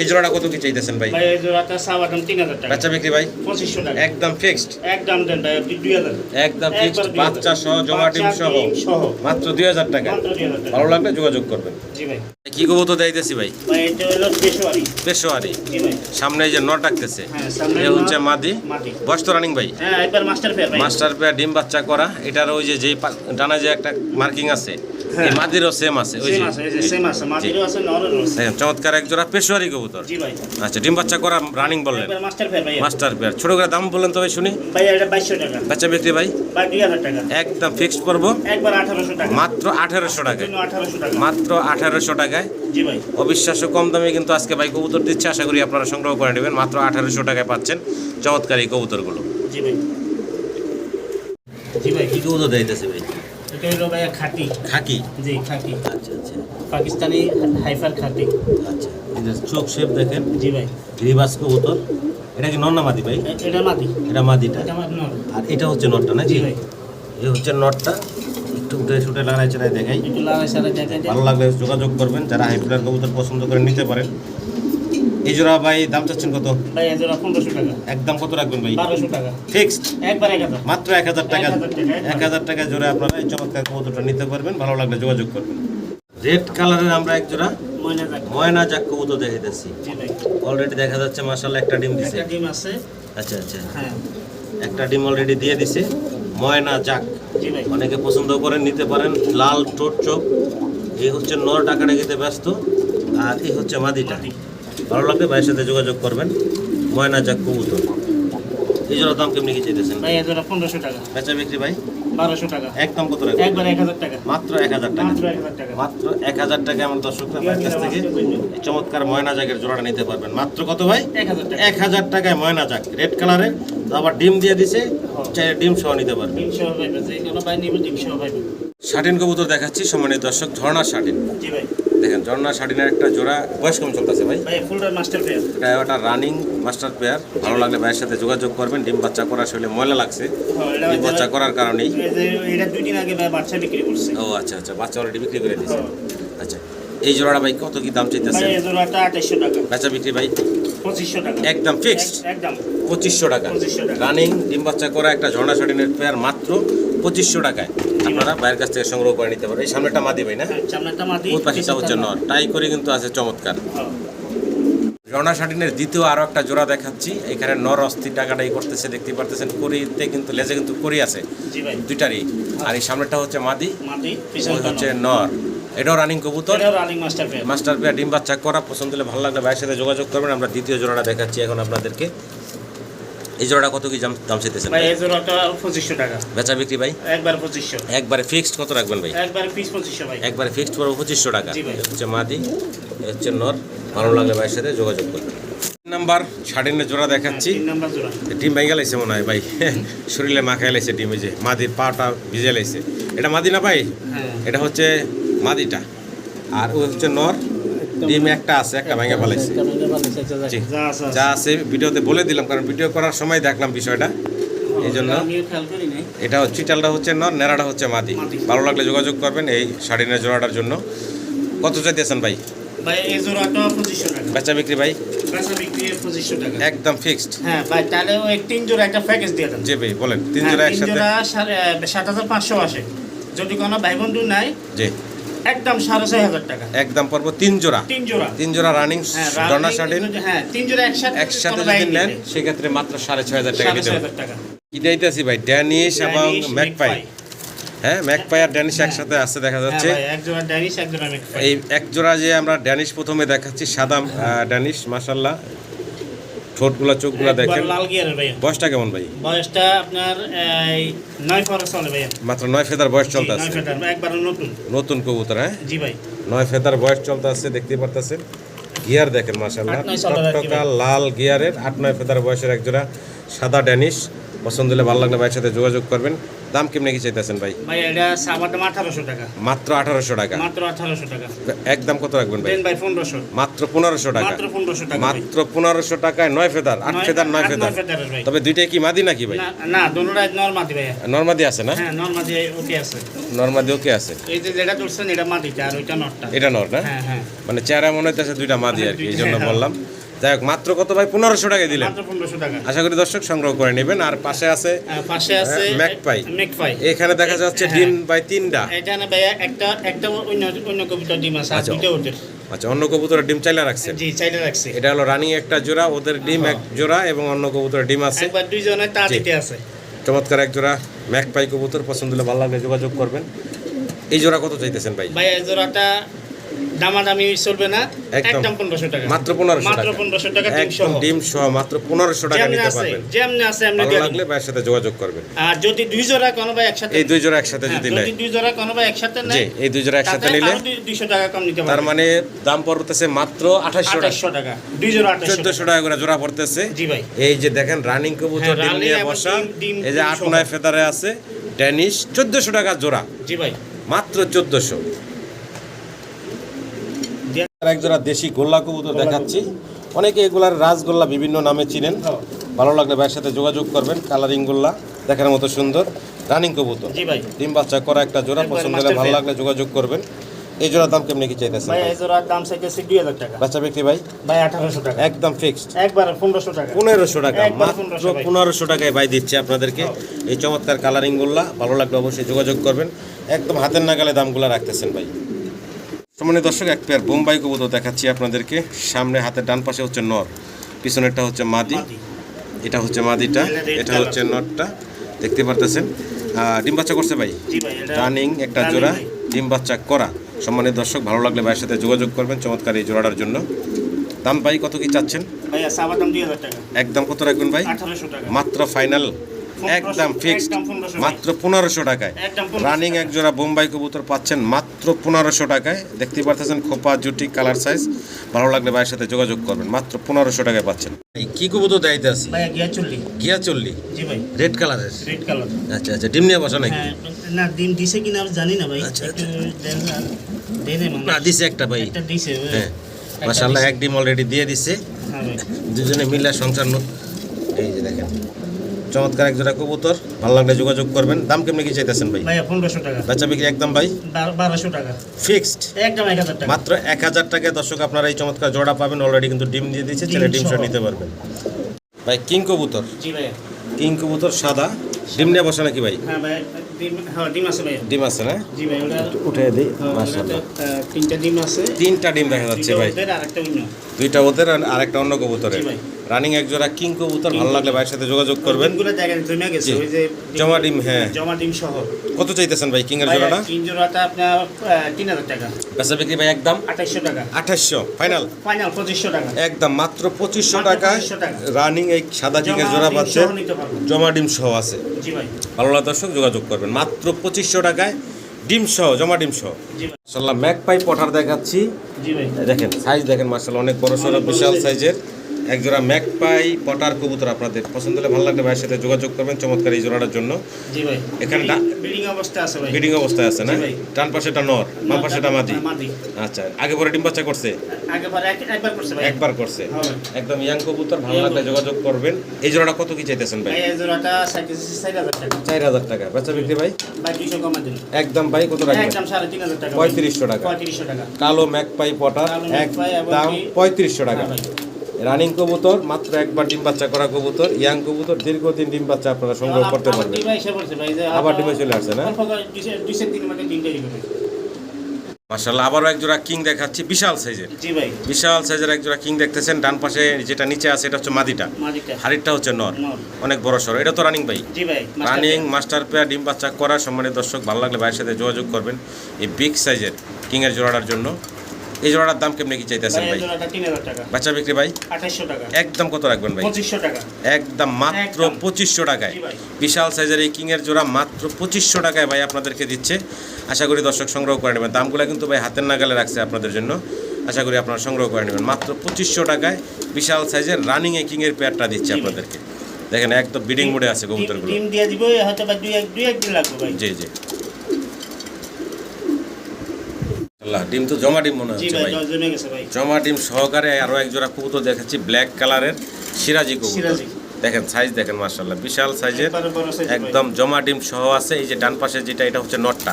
এই জোড়াটা কত কি চাইতেছেন ভাই? ভাই এই জোড়াটা সাবা দাম 3000 টাকা। বেচা বিক্রি ভাই? 2500 টাকা। একদম ফিক্সড। একদম দেন ভাই 2000। একদম ফিক্সড বাচ্চা সহ জমা ডিম সহ মাত্র 2000 টাকা। মাত্র 2000 টাকা। ভালো লাগলে যোগাযোগ করবেন। জি ভাই। কি কবুতর দেইতেছি ভাই? ভাই এটা হলো পেশোয়ারি। পেশোয়ারি। জি ভাই। সামনে এই যে নট ডাকতেছে। হ্যাঁ সামনে এই হচ্ছে মাদি। মাদি। বয়স তো রানিং ভাই? হ্যাঁ একবার মাস্টার পেয়ার ভাই। মাস্টার পেয়ার ডিম বাচ্চা করা। এটার ওই যে যেই ডানা যে একটা মার্কিং আছে, এই মাদিরও সেম আছে। ওই যে সেম আছে, মাদিরও আছে নরেরও আছে। দেখেন চমৎকার এক জোড়া পেশোয়ারি কবুতর। জি ভাই। আচ্ছা ডিম বাচ্চা করা রানিং বললেন? একবার মাস্টার পেয়ার ভাই। Master pair. ছোট করে দাম বললেন তো ভাই শুনি? ভাই এটা 2200 টাকা। বেচা বিক্রি ভাই? ভাই 2000 টাকা। একদম ফিক্সড করবো একবার 1800 টাকা। মাত্র 1800 টাকায়। 1800 টাকা। মাত্র 1800 টাকায়। জি ভাই। অবিশ্বাস্য কম দামে কিন্তু আজকে ভাই কবুতর দিচ্ছে। আশা করি আপনারা সংগ্রহ করে নেবেন। মাত্র 1800 টাকায় পাচ্ছেন চমৎকার এই কবুতরগুলো। জি ভাই। জি ভাই। কি কবুতর দিতেছে ভাই? এটা হলো ভাই খাকি। খাকি? জি খাকি। আচ্ছা আচ্ছা পাকিস্তানি হাইফার খাকি। আচ্ছা, এই যে চোখ শেপ দেখেন। জি ভাই। গ্রিবাস কবুতর। এটা কি নর না মাদি ভাই? এটা মাদি। এটা মাদিটা। এটা মাদি নর। আর এটা হচ্ছে নটটা নাকি? জি ভাই। এই হচ্ছে নটটা। একটু উঠে শুটে লাগাই চড়াই দেখাই। একটু লাগাই সারা দেখাই দেন। ভালো লাগলে যোগাযোগ করবেন। যারা হাইফ্লার কবুতর পছন্দ করে নিতে পারেন। এই জোড়া ভাই দাম চাচ্ছেন কত? ভাই এই জোড়া 1500 টাকা। একদম কত রাখবেন ভাই? 1200 টাকা। ফিক্সড একবার 1000। মাত্র 1000 টাকা। 1000 টাকা জোড়া আপনারা এই চমৎকার কবুতরটা নিতে পারবেন। ভালো লাগলে যোগাযোগ করবেন। রেড কালারের আমরা এক জোড়া ময়না জাক। ময়না জাক কবুতর দেখাইতেছি। জি ভাই। অলরেডি দেখা যাচ্ছে মাশাআল্লাহ একটা ডিম দিছে। একটা ডিম আছে। আচ্ছা আচ্ছা হ্যাঁ। একটা ডিম অলরেডি দিয়ে দিছে। ময়না জাক জি ভাই। অনেকে পছন্দ করেন, নিতে পারেন। লাল ঠোঁট চোখ। এই হচ্ছে নর টাকাটাকিতে ব্যস্ত। আর এই হচ্ছে মাদিটা। ভালো লাগলে ভাইয়ের সাথে যোগাযোগ করবেন। ময়না জাক কবুতর। এই জোড়ার দাম কেমনি কি চাইতেছেন? ভাই এই জোড়া 1500 টাকা। বেচা বিক্রি ভাই? 1200 টাকা। একদম কত রাখবেন? একবার 1000 টাকা। মাত্র 1000 টাকা। মাত্র 1000 টাকা। মাত্র 1000 টাকা আমার দর্শকরা ভাইয়ের কাছ থেকে এই চমৎকার ময়না জাকের জোড়াটা নিতে পারবেন। মাত্র কত ভাই? 1000 টাকা। 1000 টাকায় ময়না জাক রেড কালারের। আবার ডিম দিয়ে দিছে, চাই ডিম সহ নিতে পারবেন। ডিম সহ পাইবে, যে কোনো ভাই নিবে ডিম সহ পাইবে। শাটিন কবুতর দেখাচ্ছি সম্মানিত দর্শক, ঝর্ণা শাটিন। জি ভাই। দেখেন ঝর্ণা শাটিনের একটা জোড়া। বয়স কম চলতেছে ভাই? ভাই ফুল মাস্টার পেয়ার। এটা একটা রানিং মাস্টার পেয়ার। ভালো লাগলে ভাইয়ের সাথে যোগাযোগ করবেন। ডিম বাচ্চা করা শরীরে ময়লা লাগছে, ডিম বাচ্চা করার কারণেই। এটা 2 দিন আগে ভাই বাচ্চা বিক্রি করছে। ও আচ্ছা আচ্ছা, বাচ্চা অলরেডি বিক্রি করে দিয়েছে। আচ্ছা এই জোড়াটা ভাই কত কি দাম চাইতেছে? ভাই এই জোড়াটা 2800 টাকা। বেচা বিক্রি ভাই? 2500 টাকা। একদম ফিক্সড। একদম 2500 টাকা। 2500 টাকা। রানিং ডিম বাচ্চা করা একটা ঝর্ণা শাটিনের পেয়ার মাত্র 2500 টাকায় আপনারা বাইরের কাছ থেকে সংগ্রহ করে নিতে পারেন। এই সামনেটা মাদি ভাই না? সামনেটা মাদি, ওই পাশেটা হচ্ছে নর। টাই করে কিন্তু আছে চমৎকার। হ্যাঁ। ঝর্ণা শাটিনের দ্বিতীয় আরো একটা জোড়া দেখাচ্ছি। এখানে নর অস্থির টাকাটাই করতেছে, দেখতে পারতেছেন। করিতে কিন্তু লেজে কিন্তু করি আছে জি ভাই। দুইটারই। আর এই সামনেটা হচ্ছে মাদি, মাদি, ওই পিছনটা হচ্ছে নর। এটাও রানিং কবুতর, এটাও running master pair. Master pair, ডিম বাচ্চা করা। পছন্দ হলে ভালো লাগলে ভাইয়ের সাথে যোগাযোগ করবেন। আমরা দ্বিতীয় জোড়াটা দেখাচ্ছি এখন আপনাদেরকে। এই জোড়াটা কত কি দাম চাইতেছেন ভাই ভাই? এই জোড়াটা 2500 টাকা বেচা বিক্রি ভাই একবার 2500, একবারে ফিক্সড কত রাখবেন ভাই? একবার পিস 2500 ভাই। একবারে ফিক্সড পড়বে 2500 টাকা। জি ভাই। এ হচ্ছে মাদি, এ হচ্ছে নর। ভালো লাগলে ভাইয়ের সাথে যোগাযোগ করবেন। 3 নাম্বার শাড়িনের জোড়া দেখাচ্ছি। 3 নাম্বার জোড়া। ডিম ভাই গেলাইছে মনে হয় ভাই, শরীরে মাখাই লাইছে ডিম। এই যে মাদির পাটা ভিজে লাইছে। এটা মাদি না ভাই? হ্যাঁ এটা হচ্ছে মাদিটা, আর ও হচ্ছে নর। ডিম একটা আছে, একটা ভাঙা ফেলাইছে। জি। যা আছে যা আছে ভিডিওতে বলে দিলাম, কারণ ভিডিও করার সময় দেখলাম বিষয়টা, এই জন্য। আমিও খেয়াল করি নাই। এটা চিটালটা হচ্ছে নর, নেড়াটা হচ্ছে মাদি। মাদি। ভালো লাগলে যোগাযোগ করবেন এই শাড়িনের জোড়াটার জন্য। কত চাইতেছেন ভাই? ভাই এই জোড়াটা 2500 টাকা। বেচা বিক্রি ভাই বেচা বিক্রি 2500 টাকা। একদম ফিক্সড। হ্যাঁ ভাই তাহলে ওই 3 জোড়া একটা প্যাকেজ দিয়ে দেন। জি ভাই বলেন। 3 হ্যাঁ, জোড়া 3 একসাথে। জোড়া 7500 আসে। যদি কোনো ভাই বন্ধু নাই জি একদম 6500 টাকা। একদম পড়বো 3 জোড়া। 3 জোড়া। 3 জোড়া রানিং হ্যাঁ ডনা শাড়িন হ্যাঁ 3 জোড়া একসাথে কোনো ভাই যদি নেন নিলে সেক্ষেত্রে মাত্র 6500 টাকা দিতে হবে। 6500 টাকা। কি দিতেছি ভাই? ড্যানিশ এবং ড্যানিশ, ম্যাকপাই। ম্যাকপাই। হ্যাঁ ম্যাকপাই আর ড্যানিশ একসাথে আসছে দেখা হ্যাঁ যাচ্ছে। ভাই এক জোড়া ড্যানিশ এক জোড়া ম্যাকপাই। এই এক জোড়া যে আমরা ড্যানিশ প্রথমে দেখাচ্ছি, সাদা ড্যানিশ, মাশাআল্লাহ। ঠোঁটগুলা চোখগুলা দেখেন। লাল গিয়ারের ভাই। বয়সটা কেমন ভাই? বয়সটা আপনার এই 9 ফরস চলে ভাই। মাত্র 9 ফেদার বয়স চলতে 9 আছে। ফেদার একবার নতুন। নতুন কবুতর, হ্যাঁ জি ভাই। 9 ফেদার বয়স চলতে আছে, দেখতে পারতেছেন। গিয়ার দেখেন মাশাআল্লাহ, 8-9 চলে আর কি টকটকা ভাই। লাল গিয়ারের 8-9 ফেদার বয়সের এক জোড়া সাদা ড্যানিশ। পছন্দ হলে ভালো লাগলে ভাইয়ের সাথে যোগাযোগ করবেন। দাম কেমনে কি চাইতেছেন ভাই? ভাই এটা সাবাটা 1800 টাকা। মাত্র 1800 টাকা। মাত্র 1800 টাকা। একদম কত রাখবেন ভাই? দেন ভাই 1500। মাত্র 1500 টাকা। মাত্র 1500 টাকা। ভাই। মাত্র 1500 টাকায় 9 ফেদার, 8 ফেদার 9 ফেদার। 9 ফেদারের ভাই। তবে দুইটাই কি মাদি নাকি ভাই? না না দোনোটাই নরমাদি ভাই। নরমাদি আছে না? হ্যাঁ নরমাদি ওকে আছে। নরমাদি ওকে আছে। এই যে যেটা ধরছেন এটা মাদিটা আর ওইটা নটটা। এটা নর না? হ্যাঁ হ্যাঁ। মানে চেহারা মনে হইতেছে দুইটা মাদি আর কি, এই জন্য হ্যাঁ। বললাম। যাই হোক, মাত্র কত ভাই? 1500 টাকায় দিলেন। মাত্র 1500 টাকা। আশা করি দর্শক সংগ্রহ করে নেবেন। আর পাশে আছে পাশে আছে ম্যাকপাই। ম্যাকপাই। এখানে দেখা যাচ্ছে হ্যাঁ। ডিম বাই 3টা। এটা না ভাই একটা অন্য কবিতার ডিম আছে আর আচ্ছা। দুটো ওদের। আচ্ছা, অন্য কবুতরের ডিম চাইলে রাখছেন। জি চাইলে রাখছি। এটা হলো রানিং একটা জোড়া, ওদের ডিম এক জোড়া এবং অন্য কবুতরের ডিম আছে। একবার দুইজনের তা জি। দিতে আছে। চমৎকার এক জোড়া ম্যাকপাই কবুতর। পছন্দ হলে ভালো লাগলে যোগাযোগ করবেন। এই জোড়া কত চাইতেছেন ভাই? ভাই এই জোড়াটা দামাদামি চলবে না, একদম। একদম 1500 টাকা। মাত্র 1500 মাত্র টাকা। 1500 টাকা একদম ডিম সহ মাত্র 1500 টাকা যেমনি নিতে আছে পারবেন। যেমনি আছে এমনি ভালো দিয়ে লাগলে দিন। ভাইয়ের সাথে যোগাযোগ করবেন। আর যদি দুই জোড়া কোনো ভাই একসাথে এই দুই জোড়া একসাথে হ্যাঁ, যদি নেয়, যদি দুই জোড়া কোনো ভাই একসাথে জি নেয় এই দুই জোড়া একসাথে নিলে 200 টাকা কম নিতে তার পারবে। মানে দাম পড়তেছে মাত্র 2800 টাকা। 2800 টাকা। দুই জোড়া 2800 1400 টাকা করে জোড়া পড়তেছে। জি ভাই। এই যে দেখেন রানিং কবুতর হ্যাঁ, ডিম running নিয়ে এবং বসা, ডিম এই যে 8-9 ফেদারে আছে ড্যানিশ, 1400 টাকা জোড়া, জি ভাই। মাত্র 1400। আর এক জোড়া দেশি গোল্লা কবুতর দেখাচ্ছি। অনেকে এগুলার রাজগোল্লা বিভিন্ন নামে চিনেন। ভালো লাগলে ভাইয়ের সাথে যোগাযোগ করবেন। কালারিং গোল্লা দেখার মতো সুন্দর, রানিং কবুতর, জি ভাই। ডিম বাচ্চা করা একটা জোড়া। একবার পছন্দ হলে master ভালো pair। লাগলে যোগাযোগ করবেন। এই জোড়ার দাম কেমনি কি চাইতেছেন ভাই ভাই? এই জোড়ার দাম চাইতেছি 2000 টাকা। বাচ্চা বিক্রি ভাই ভাই 1800 টাকা। একদম ফিক্সড। একবার 1500 টাকা। 1500 টাকা। একবার মাত্র 1500 ভাই। 1500 টাকায় ভাই দিচ্ছে আপনাদেরকে এই চমৎকার কালারিং গুলা। ভালো লাগলে অবশ্যই যোগাযোগ করবেন। একদম হাতের নাগালে দামগুলো রাখতেছেন ভাই। সম্মানিত দর্শক, এক পেয়ার বোম্বাই কবুতর দেখাচ্ছি আপনাদেরকে। সামনে হাতের ডান পাশে হচ্ছে নর, পিছনেরটা হচ্ছে মাদি। মাদি। এটা হচ্ছে মাদিটা, red এটা color। হচ্ছে নটটা, দেখতে পারতেছেন। ডিম বাচ্চা করছে ভাই, জি ভাই এটা রানিং একটা running জোড়া, ভাই। ডিম বাচ্চা করা। সম্মানিত দর্শক, ভালো লাগলে ভাইয়ের সাথে যোগাযোগ করবেন চমৎকার এই জোড়াটার জন্য। দাম ভাই কত কি চাচ্ছেন? ভাই সাবার দাম 2000 টাকা। একদম কত রাখবেন ভাই? 1800 টাকা। মাত্র ফাইনাল, 1500 একদম ফিক্সড, একদম 1500 মাত্র 1500 টাকায়। একদম 1500 রানিং এক জোড়া বোম্বাই কবুতর পাচ্ছেন মাত্র 1500 টাকায়। দেখতে পারতেছেন খোপা জুটি কালার সাইজ। ভালো লাগলে ভাইয়ের সাথে যোগাযোগ করবেন। মাত্র 1500 টাকায় পাচ্ছেন। এই কি কবুতর দেখাইতে আছে? ভাই গিয়া চল্লি। গিয়া চল্লি, জি ভাই। রেড কালারের। Red colour. আচ্ছা আচ্ছা, ডিম নিয়ে বসা নাকি? হ্যাঁ না ডিম দিছে কিনা আমি জানি না ভাই। আচ্ছা, একটু দেন না। দেনে না মানে দিছে একটা ভাই। একটা দিছে। হ্যাঁ মাশাআল্লাহ, এক ডিম অলরেডি দিয়ে দিছে। হ্যাঁ ভাই। দুজনে মিলে সংসার এই যে দেখেন চমৎকার এক জোড়া কবুতর। ভালো লাগলে যোগাযোগ করবেন। দাম কেমনি কি চাইতেছেন ভাই? ভাই 1500 টাকা। বাচ্চা বিক্রি একদম ভাই 1200 টাকা। ফিক্সড, একদম 1000 টাকা। মাত্র 1000 টাকায় দর্শক আপনারা এই চমৎকার জোড়া পাবেন। অলরেডি কিন্তু ডিম দিয়ে দিয়েছে, ছেলে ডিম সহ নিতে পারবেন ভাই। কিং কবুতর, জি ভাই। কিং কবুতর সাদা, ডিম নিয়ে বসা নাকি ভাই? হ্যাঁ ভাই হ্যাঁ ডিম আছে ভাই। ডিম আছে না? জি ভাই ওটা উঠে দিই। হ্যাঁ, মাশাআল্লাহ, ওটাতে, 3টা ডিম আছে। 3টা ডিম দেখা যাচ্ছে ভাই। ওদের আরেকটা অন্য। 2টা ওদের আর আরেকটা অন্য কবুতরের। জি ভাই। রানিং এক জোড়া কিং কবুতর। ভালো লাগলে ভাইয়ের সাথে যোগাযোগ করবেন। ডিমগুলো জায়গায় জমে গেছে জি। ওই যে জমা ডিম, হ্যাঁ। জমা ডিম সহ। কত চাইতেছেন ভাই কিং এর ভাই, জোড়াটা? কিং জোড়াটা আপনার 3000 টাকা। বেচা বিক্রি ভাই একদম 2800 টাকা। 2800 ফাইনাল। ফাইনাল 2500 টাকা। একদম মাত্র 2500 মাত্র টাকায় 2500 টাকা। রানিং এই সাদা কিং এর জমা জোড়া ডিম পাচ্ছে। সহ নিতে পারবো। জমা ডিম সহ আছে। জি ভাই। ভালো লাগলে দর্শক যোগাযোগ করবেন মাত্র 2500 টাকায় ডিম সহ, জমা ডিম সহ। জি ভাই। মাশাআল্লাহ ম্যাকপাই পটার দেখাচ্ছি। জি ভাই। দেখেন সাইজ দেখেন মাশাআল্লাহ অনেক বড় সড়ো অনেক বড় বিশাল size। সাইজের এক জোড়া ম্যাকপাই পটার কবুতর। আপনাদের পছন্দ হলে ভালো লাগলে ভাইয়ের সাথে যোগাযোগ করবেন চমৎকার এই জোড়াটার জন্য। জি ভাই। এখানে বিল্ডিং অবস্থা আছে ভাই। ব্রিডিং অবস্থায় আছে না? জি ভাই। ডান পাশেটা নর, বাম পাশেটা মাদি। মাদি। আচ্ছা, আগে পরে ডিম বাচ্চা করছে? আগে পরে একবার করছে ভাই। একবার করছে। হ্যাঁ। একদম ইয়াং কবুতর। ভালো লাগলে যোগাযোগ করবেন। এই জোড়াটা কত কি চাইতেছেন ভাই? ভাই এই জোড়াটা 4000 টাকা। 4000 টাকা। বেচা বিক্রি ভাই ভাই 200 কমা দিন। একদম ভাই কত রাখবেন? একদম 3500 টাকা। 3500 টাকা। 3500 টাকা। কালো ম্যাকপাই পটার কালো ম্যাকপাই এবং একদম কি- 3500 টাকা। হ্যাঁ ভাই। রানিং কবুতর, মাত্র একবার ডিম বাচ্চা করা কবুতর, ইয়াং কবুতর, দীর্ঘদিন ডিম বাচ্চা আপনারা সংগ্রহ করতে আবার পারবেন। ডিম এসে পড়ছে ভাই যে আবার ডিমে চলে আসছে না? অল্প করে 2-3 মধ্যে ডিম তৈরি করবে। মাশাআল্লাহ, আবারও এক জোড়া কিং দেখাচ্ছি বিশাল সাইজের। জি ভাই। বিশাল সাইজের এক জোড়া কিং দেখতেছেন। ডান পাশে যেটা নিচে আছে এটা হচ্ছে মাদিটা, মাদিটা। হাড়িটা হচ্ছে নর। নর। অনেক বড় সড়ো। এটা তো রানিং ভাই। জি ভাই। রানিং মাস্টার পেয়ার ডিম বাচ্চা করা। সম্মানিত দর্শক ভালো লাগলে ভাইয়ের সাথে যোগাযোগ করবেন এই বিগ সাইজের কিং এর জোড়াটার জন্য। এই জোড়াটার দাম কেমনে কি চাইতেছেন ভাই ভাই? এই জোড়াটা 3000 টাকা। বাচ্চা বিক্রি ভাই 2800 টাকা। একদম কত রাখবেন ভাই? 2500 টাকা। একদম মাত্র একদম। 2500 টাকায় জি ভাই। বিশাল সাইজের এই কিং এর জোড়া মাত্র 2500 টাকায় ভাই আপনাদেরকে দিচ্ছে। আশা করি দর্শক সংগ্রহ করে নেবেন। দামগুলো কিন্তু ভাই হাতের নাগালে রাখছে আপনাদের জন্য। আশা করি আপনারা সংগ্রহ করে নেবেন। মাত্র 2500 টাকায় বিশাল সাইজের রানিং এই কিং এর পেয়ারটা দিচ্ছে জি ভাই। আপনাদেরকে। দেখেন একদম বিডিং মোডে আছে কবুতরগুলো। ডিম দিয়ে দিব হয়তো বা 2-1 দিন লাগবে ভাই। জি জি। আল্লাহ, ডিম তো জমা ডিম মনে জি হচ্ছে ভাই ভাই। জমে গেছে ভাই। জমা ডিম সহকারে আরো এক জোড়া কবুতর দেখাচ্ছি ব্ল্যাক কালারের সিরাজি কবুতর। সিরাজি। দেখেন সাইজ দেখেন মাশাআল্লাহ বিশাল সাইজের একবারে বড় size ভাই। একদম জমা ডিম সহ আছে। এই যে ডান পাশে যেটা এটা হচ্ছে নটটা,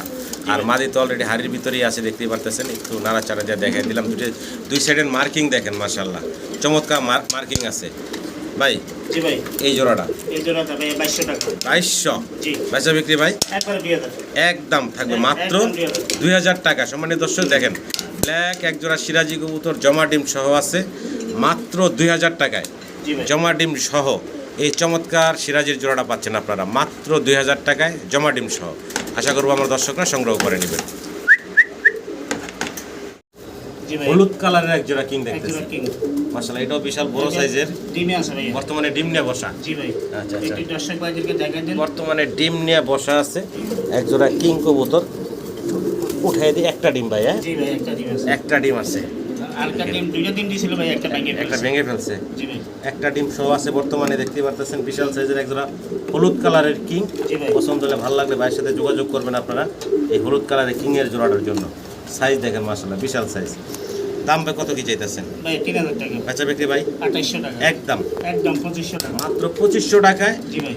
আর মাদি তো অলরেডি হাড়ির ভিতরেই আছে দেখতেই পারতেছেন। একটু নাড়াচাড়া দিয়ে দেখাই দিলাম। দুই সাইডের মার্কিং দেখেন মাশাআল্লাহ চমৎকার মার্কিং আছে ভাই। জি ভাই। এই জোড়াটা এই জোড়াটা ভাই 2200 টাকা। 2200। জি। বেচা বিক্রি ভাই একবারে 2000। একদম থাকবে মাত্র একদম 2000 2000 টাকা। সম্মানিত দর্শক দেখেন ব্ল্যাক এক জোড়া সিরাজি কবুতর জমা ডিম সহ আছে মাত্র 2000 টাকায়। জি ভাই। জমা ডিম সহ এই চমৎকার সিরাজির জোড়াটা পাচ্ছেন আপনারা মাত্র 2000 টাকায় জমা ডিম সহ। আশা করবো আমার দর্শকরা সংগ্রহ করে নেবেন। জি ভাই। হলুদ কালারের এক জোড়া কিং এক দেখতেছি জোড়া কিং। মাশাআল্লাহ, এটাও বিশাল বড় সাইজের। ডিমে আছে ভাই। বর্তমানে ডিম নিয়ে বসা। জি ভাই। আচ্ছা, আচ্ছা। একটু দর্শক ভাইদেরকে দেখাই দেন। বর্তমানে ডিম নিয়ে বসা আছে এক জোড়া কিং কবুতর। উঠাই দিই একটা ডিম ভাই। হ্যাঁ, জি ভাই একটা ডিম আছে। একটা ডিম আছে। আর একটা ডিম 2টা ডিম দিছিল ভাই একটা ভেঙে একটা ফেলছে। ভেঙে ফেলছে। জি ভাই। একটা ডিম সহ আছে বর্তমানে দেখতে পারতেছেন। বিশাল সাইজের এক জোড়া হলুদ কালারের কিং। জি ভাই। পছন্দ হলে ভালো লাগলে ভাইয়ের সাথে যোগাযোগ করবেন আপনারা এই হলুদ কালারের কিং এর জোড়াটার জন্য। সাইজ দেখেন মাশাআল্লাহ বিশাল সাইজ। দাম ভাই কত কি চাইতেছেন? ভাই 3000 টাকা। বেচা বিক্রি ভাই 2800 টাকা। একদম একদম 2500 টাকা। মাত্র 2500 টাকায় জি ভাই।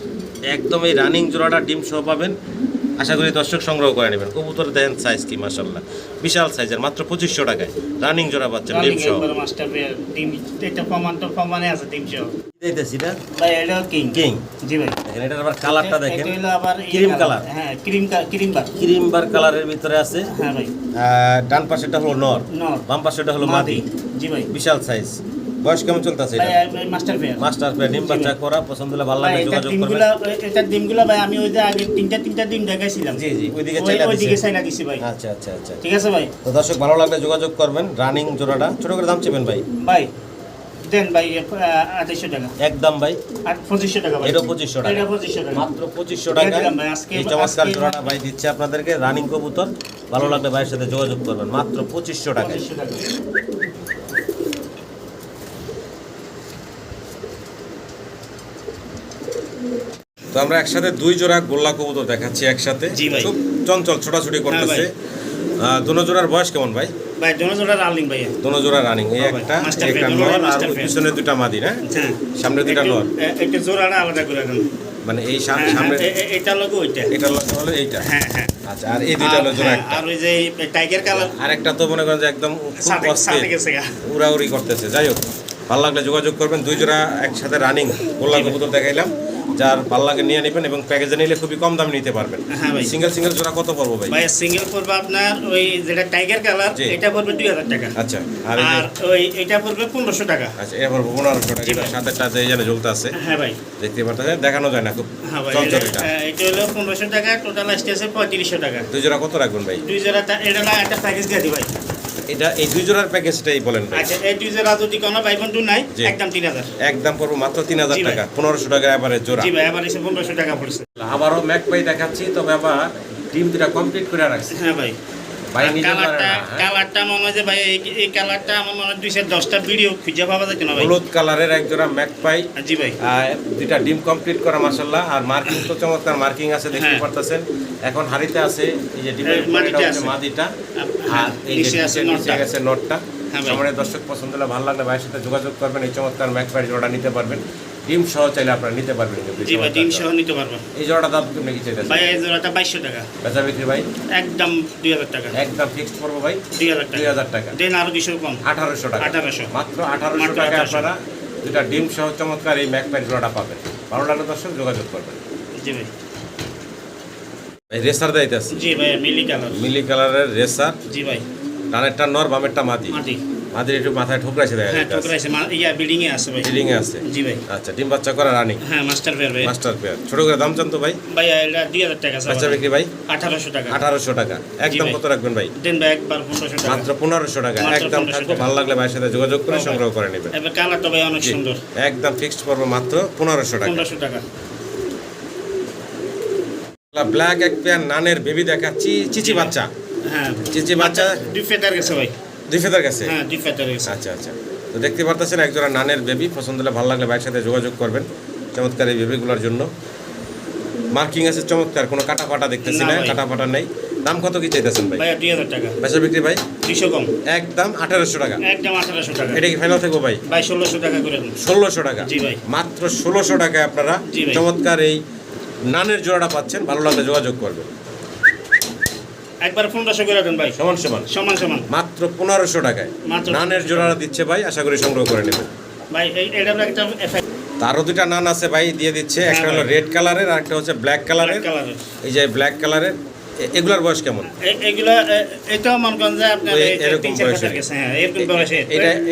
একদম এই রানিং জোড়াটা ডিম সহ পাবেন। আশা করি দর্শক সংগ্রহ করে নেবেন। কবুতর দেখেন সাইজ কি মাশাআল্লাহ বিশাল সাইজের মাত্র 2500 টাকায় রানিং জোড়া পাচ্ছেন ডিম সহ। একবার মাস্টার পেয়ার ডিম এটা প্রমাণে আছে ডিম সহ। দেখতেছি না ভাই এটা কিং। কিং। জি ভাই। দেখেন এটার আবার কালারটা দেখেন এটা হলো আবার ক্রিম কালার। হ্যাঁ ক্রিম বার। ক্রিম বার কালারের ভিতরে আছে। হ্যাঁ ভাই। ডান পাশেটা হলো নর, নর। বাম পাশেটা হলো মাদি। জি ভাই। বিশাল সাইজ। বয়স কেমন চলতেছে ভাই এটা? Master pair. মাস্টার পেয়ার ডিম বাচ্চা করা। পছন্দ হলে ভালো ভাই লাগলে এটা যোগাযোগ করবেন। ডিমগুলা ভাই আমি ওই যে আগে তিনটা ডিম দেখাইছিলাম। জি জি, ওইদিকে ওইদিকে চাইনা দিছি ভাই। আচ্ছা আচ্ছা আচ্ছা। ঠিক আছে ভাই। তো দর্শক ভালো লাগলে যোগাযোগ করবেন। রানিং জোড়াটা ছোট করে দাম চেবেন ভাই। ভাই দেন ভাই 2800 টাকা। একদম ভাই আর 2500 টাকা ভাই। এটা 2500 টাকা। এটা 2500 টাকা। মাত্র 2500 টাকায় দিলাম ভাই, আজকে- এই চমৎকার আজকে- জোড়াটা ভাই দিচ্ছে আপনাদেরকে রানিং কবুতর। ভালো লাগলে ভাইয়ের সাথে যোগাযোগ করবেন মাত্র 2500 টাকায়। 2500 টাকা। তো আমরা একসাথে দুই জোড়া গোল্লা কবুতর দেখাচ্ছি একসাথে। জি ভাই। খুব চঞ্চল ছোটাছুটি করতেছে। দোনো জোড়ার বয়স কেমন ভাই? ভাই জোড়া রানিং ভাই। দোনো জোড়া রানিং। এই হ্যাঁ ভাই, একটা মাস্টার একটা পেয়ার, নর আর মাস্টার ওই পেয়ার। পিছনে দুইটা মাদি না? হ্যাঁ। সামনে দুইটা নর। একটা জোড়াটা আলাদা করে দেন। মানে এই হ্যাঁ, সামনে এটা লোগো ওইটা। এটা হলো এইটা। হ্যাঁ হ্যাঁ। আচ্ছা, আর এই দুইটা হলো জোড়া একটা। আর ওই যে টাইগার কালার আর একটা তো মনে করেন যে একদম খুব সাথে অস্থির গেছে গা। উড়াউড়ি করতেছে। যাই হোক ভালো লাগলে যোগাযোগ করবেন। 2 জোড়া একসাথে রানিং গোল্লা কবুতর দেখাইলাম, যার ভালো লাগে নিয়ে নেবেন এবং প্যাকেজে নিলে খুবই কম দামে নিতে পারবেন। হ্যাঁ ভাই। সিঙ্গেল জোড়া কত পড়বো ভাই? ভাই সিঙ্গেল পড়বে আপনার ওই যেটা টাইগার কালার, জি। এটা পড়বে 2000 টাকা। আচ্ছা, আর এই আর ওই এটা পড়বে 1500 টাকা। আচ্ছা, এটা পড়বো 1500 টাকা। জি ভাই। সাথে টাতে এই যেন ঝুলতে আছে, হ্যাঁ ভাই। দেখতে পারতেছেন, দেখানো যায় না, খুব হ্যাঁ ভাই, চঞ্চল এটা। এটা হলো 1500 টাকা, টোটাল আসছে 3500 টাকা। 2 জোড়া কত রাখবেন ভাই? 2 জোড়া এটা না একটা প্যাকেজ দিয়ে দিই ভাই। এটা এই 2 জোড়ার প্যাকেজটাই বলেন ভাই। আচ্ছা, এই 2 জোড়া যদি কোনো ভাই বন্ধু নাই, জি। একদম 3000। একদম পড়বো মাত্র 3000 জি ভাই। টাকা, 1500 টাকা এবারে জোড়া। জি ভাই, আবার এসে 1500 টাকা পড়ছে। আবারও ম্যাক পাই দেখাচ্ছি, তবে আবার টিম 2টা কমপ্লিট করে রাখছি হ্যাঁ ভাই। ভাই, নিজে পারে কালারটা না, হ্যাঁ। কালারটা মনে হয় যে ভাই এই কালারটা আমার মনে হয় 210টা ভিডিও খুঁজে পাওয়া যায় না ভাই। হলুদ কালারের এক জোড়া ম্যাক পাই, জি ভাই। 2টা ডিম কমপ্লিট করা মাশাআল্লাহ। আর মার্কিং তো চমৎকার মার্কিং আছে, দেখতে হ্যাঁ। পারতেছেন। এখন হাড়িতে আছে এই যে ডিমের উপরে মাদিটা এটা হচ্ছে আছে। মাদিটা, হ্যাঁ, আর এই যে নিচে আছে নিচে নটটা। গেছে নটটা। হ্যাঁ ভাই। সামনে দর্শক পছন্দ হলে ভালো লাগলে ভাইয়ের সাথে যোগাযোগ করবেন, এই চমৎকার ম্যাক পাই জোড়া নিতে পারবেন। ডিম সহ চাইলে আপনারা নিতে পারবেন কিন্তু এই জি ভাই, চমৎকার ডিম জোড়া। সহ নিতে পারবো। এই জোড়াটা দাম তুমি কি চাইতেছেন ভাই এই জোড়াটা 2200 টাকা। বেচা বিক্রি ভাই? একদম 2000 টাকা। একদম ফিক্সড করবো ভাই 2000 টাকা। 2000 টাকা। দেন আরো 200 কম। 1800 টাকা। 1800। মাত্র 1800 মাত্র টাকা 1800 আপনারা 2টা ডিম সহ চমৎকার এই ম্যাক পাই জোড়াটা পাবেন। ভালো লাগলে দর্শক যোগাযোগ করবেন। জি ভাই। এই রেসার দাইতেছে, জি ভাই, মিলি কালার। মিলি কালারের রেসার, জি ভাই। ডানেরটা নর, বামেরটা মাদি। মাটি। মাদির একটু মাথায় ঠোকরাইছে দেখা হ্যাঁ, যাচ্ছে, ঠোকরাইছে বিল্ডিং এ আছে ভাই। ফিডিং এ আছে। জি ভাই। আচ্ছা, ডিম বাচ্চা করা রানিং, হ্যাঁ, মাস্টার পেয়ার ভাই। Master pair. ছোট করে দাম চান তো ভাই? ভাই এটা 2000 টাকা স্যার। বাচ্চা বিক্রি ভাই 1800 টাকা। 1800 টাকা। একদম ভাই। কত রাখবেন ভাই? দেন ভাই একবার 1500 টাকা। মাত্র 1500 টাকা। মাত্র একদম 1500 থাকবে, টাকা। ভালো লাগলে ভাইয়ের সাথে যোগাযোগ করে হ্যাঁ ভাই। সংগ্রহ করে নেবেন। এবার কালারটা ভাই অনেক জি, সুন্দর। একদম ফিক্সড করবো মাত্র 1500 টাকা। 1500 টাকা। ব্ল্যাক এক পেয়ার নানের বেবি দেখাচ্ছি, চিচি বাচ্চা। হ্যাঁ, চিচি বাচ্চা দুই ফেটার গেছে ভাই। 2 ফেদার গেছে। হ্যাঁ, দুই ফেটার গেছে। আচ্ছা আচ্ছা, তো দেখতে পারতেছেন এক জোড়া নানের বেবি। পছন্দ হলে ভালো লাগলে ভাইয়ের সাথে যোগাযোগ করবেন চমৎকার এই বেবিগুলোর জন্য। মার্কিং আছে চমৎকার, কোনো কাটা ফাটা দেখতেছি না না, ভাই। কাটা ফাটা নেই। দাম কত কি চাইতেছেন ভাই? ভাই 2000 টাকা। বেচা বিক্রি ভাই 200 কম। একদম 1800 টাকা। একদম 1800 টাকা। এটা কি ফাইনাল থাকবো ভাই? ভাই 1600 টাকা করে দিন। 1600 টাকা। জি ভাই। মাত্র 1600 টাকায় আপনারা জি ভাই। চমৎকার এই নানের জোড়াটা পাচ্ছেন। ভালো লাগলে যোগাযোগ করবেন। একবার 1500 করে দেন ভাই। সমান সমান সমান সমান। মাত্র 1500 টাকায় মাত্র নানের জোড়াটা দিচ্ছে ভাই, আশা করি সংগ্রহ করে নেবেন। ভাই এটার একটা এফেক্ট তারও 2টা নান আছে ভাই, দিয়ে দিচ্ছে। হ্যাঁ একটা হলো ভাই। রেড কালারের আর একটা হচ্ছে ব্ল্যাক কালারের। কালারের। এই যে ব্ল্যাক কালারের, এগুলার বয়স কেমন? এগুলো এটাও মনে করেন যে আপনার ওই এরকম 3-4 বয়সে। বছর গেছে। হ্যাঁ, এরকম বয়সে।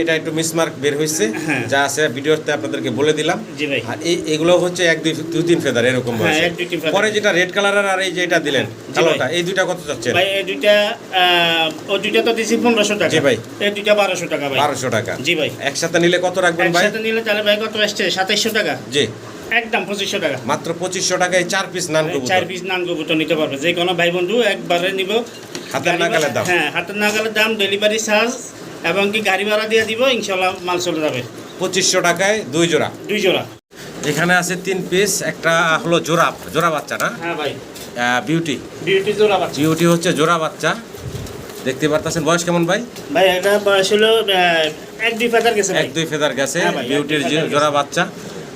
এটা একটু মিসমার্ক বের হয়েছে, হ্যাঁ। যা আছে ভিডিওতে আপনাদেরকে বলে দিলাম। জি ভাই। আর এগুলো হচ্ছে 1-2-3 ফেদার এরকম হ্যাঁ, বয়সে। 1-2-3 feather। পরে যেটা রেড কালারের আর এই যে এটা দিলেন জি কালোটা, ভাই। এই 2টা কত চাচ্ছেন? ভাই এই দুইটা ও দুইটা তো দিছি 1500 টাকা। জি ভাই। এই দুইটা 1200 টাকা ভাই। 1200 টাকা। জি ভাই। একসাথে নিলে কত রাখবেন ভাই? একসাথে নিলে তাহলে ভাই কত আসছে? 2700 টাকা। জি, একদম 2500 টাকা। মাত্র 2500 টাকায় 4 পিস নান কবুতর। 4 পিস নান কবুতর নিতে পারবে যে কোনো ভাই বন্ধু একবারে নিব। হাতের নাগালের দাম। হ্যাঁ, হাতের নাগালের দাম, ডেলিভারি চার্জ এবং কি গাড়ি ভাড়া দিয়ে দিব, ইনশাআল্লাহ মাল চলে যাবে। 2500 টাকায় 2 জোড়া। 2 জোড়া। এখানে আছে 3 পিস, একটা হলো জোড়া বাচ্চা না? হ্যাঁ ভাই। বিউটি জোড়া বাচ্চা। বিউটি হচ্ছে জোড়া বাচ্চা, দেখতে পারতেছেন। বয়স কেমন ভাই? ভাই এটা বয়স হলো 1-2 ফেদার গেছে ভাই। 1-2 ফেদার গেছে। হ্যাঁ ভাই, বিউটির 1-2 feather জোড়া বাচ্চা।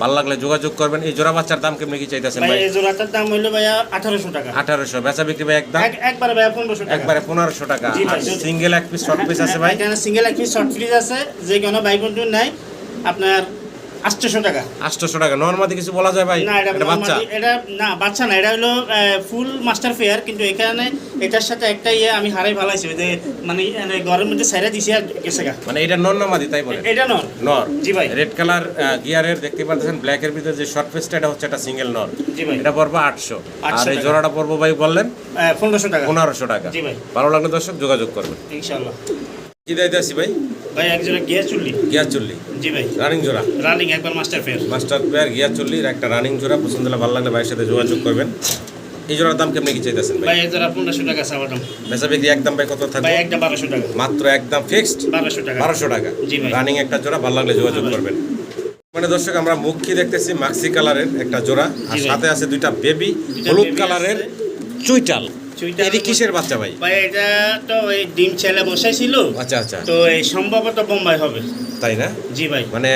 ভালো লাগলে যোগাযোগ করবেন। এই জোড়া বাচ্চার দাম কেমনি কি চাইতেছেন ভাই ভাই? এই জোড়াটার দাম হইলো ভাইয়া 1800 টাকা। 1800। বেচা বিক্রি ভাই একদম একবারে ভাইয়া 1500 টাকা। একবারে 1500 টাকা। জি ভাই। আর সিঙ্গেল এক পিস শর্ট পিস আছে ভাই? এখানে সিঙ্গেল এক পিস শর্ট ফ্রিজ আছে, যে কোনো ভাই বন্ধু নাই আপনার 800 টাকা। 800 টাকা। নরমালি কিছু বলা যায় ভাই? না, এটা বাচ্চা। এটা না বাচ্চা না, এটা হলো ফুল মাস্টার ফেয়ার। কিন্তু এখানে এটার সাথে একটা আমি হারাই ভালাইছি যে মানে ঘরের মধ্যে সাইরা দিছি আর গেছে গা। মানে এটা নর না মাদি তাই বলে? এটা নর। নর। জি ভাই। রেড কালার গিয়ারের দেখতে পাচ্ছেন, ব্ল্যাক এর ভিতরে যে শর্ট পিসটা, এটা হচ্ছে একটা সিঙ্গেল নর। জি ভাই। এটা পড়বে 800। 800 আর এই টাকা। জোড়াটা পড়বে ভাই বললেন 1500 টাকা। 1500 টাকা। জি ভাই। ভালো লাগলে দর্শক যোগাযোগ করবেন ইনশাআল্লাহ। কি দিতেছি ভাই? ভাই একজোড়া গিয়ার চুল্লি। গিয়ার চল্লি জি ভাই। রানিং জোড়া। রানিং একবার মাস্টার ফেয়ার। মাস্টার পেয়ার গিয়ার চল্লির একটা রানিং জোড়া। পছন্দ হলে ভালো লাগলে ভাইয়ের সাথে যোগাযোগ করবেন। এই জোড়ার দাম কেমনি কি চাইতেছেন ভাই? ভাই এই জোড়া 1500 টাকা চাওয়া দাম। বেচা বিক্রি একদম ভাই কত থাকবে? ভাই একদম 1200 টাকা। মাত্র একদম ফিক্সড 1200 টাকা। 1200 টাকা। জি ভাই। রানিং একটা জোড়া, ভালো লাগলে যোগাযোগ হ্যাঁ ভাই। করবেন। মানে দর্শক আমরা মুখী দেখতেছি মাক্সি কালারের একটা জোড়া, আর জি ভাই। সাথে আছে 2টা বেবি দুইটা হলুদ baby কালারের আছে। চুইটাল। চুইটাল এটি কিসের বাচ্চা ভাই? ভাই এটা তো ওই ডিম ছেলে বসাইছিল। আচ্ছা আচ্ছা, তো এই সম্ভবত বোম্বাই হবে। তাই না? জি ভাই। মানে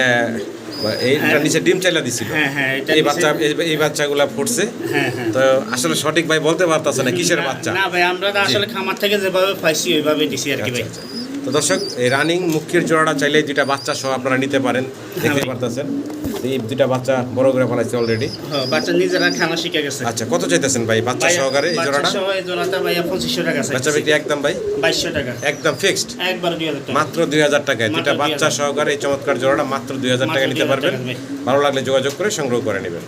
এইটা হ্যাঁ। নিচে ডিম চাইলা দিছিল। হ্যাঁ হ্যাঁ, এটা এই বাচ্চা এই বাচ্চাগুলা ফুটছে। হ্যাঁ হ্যাঁ। তো আসলে সঠিক ভাই বলতে পারতাছে না কিসের বাচ্চা। না ভাই, আমরা তো আসলে খামার থেকে যেভাবে পাইছি ওইভাবে দিছি আর কি ভাই। আচ্ছা, আচ্ছা। তো দর্শক এই রানিং মুখির জোড়াটা চাইলে দুইটা বাচ্চা সহ আপনারা নিতে পারেন, দেখতে ভাই। পারতেছেন এই দুইটা বাচ্চা বড় করে ফেলাইছে অলরেডি। হ্যাঁ, বাচ্চা নিজেরা খানা শিখে গেছে। আচ্ছা, কত চাইতেছেন ভাই বাচ্চা সহকারে এই জোড়াটা? বাচ্চা সহ এই জোড়াটা ভাইয়া 2500 টাকা বাচ্চা চাইছে। বিক্রি একদম ভাই 2200 টাকা। একদম ফিক্সড, একবার 2000 টাকা। মাত্র 2000 টাকায় মাত্র দুইটা 2000 বাচ্চা সহকারে এই চমৎকার জোড়াটা মাত্র 2000 টাকা মাত্র নিতে 2000 পারবেন। টাকা ভাই। ভালো লাগলে যোগাযোগ করে সংগ্রহ করে নেবেন।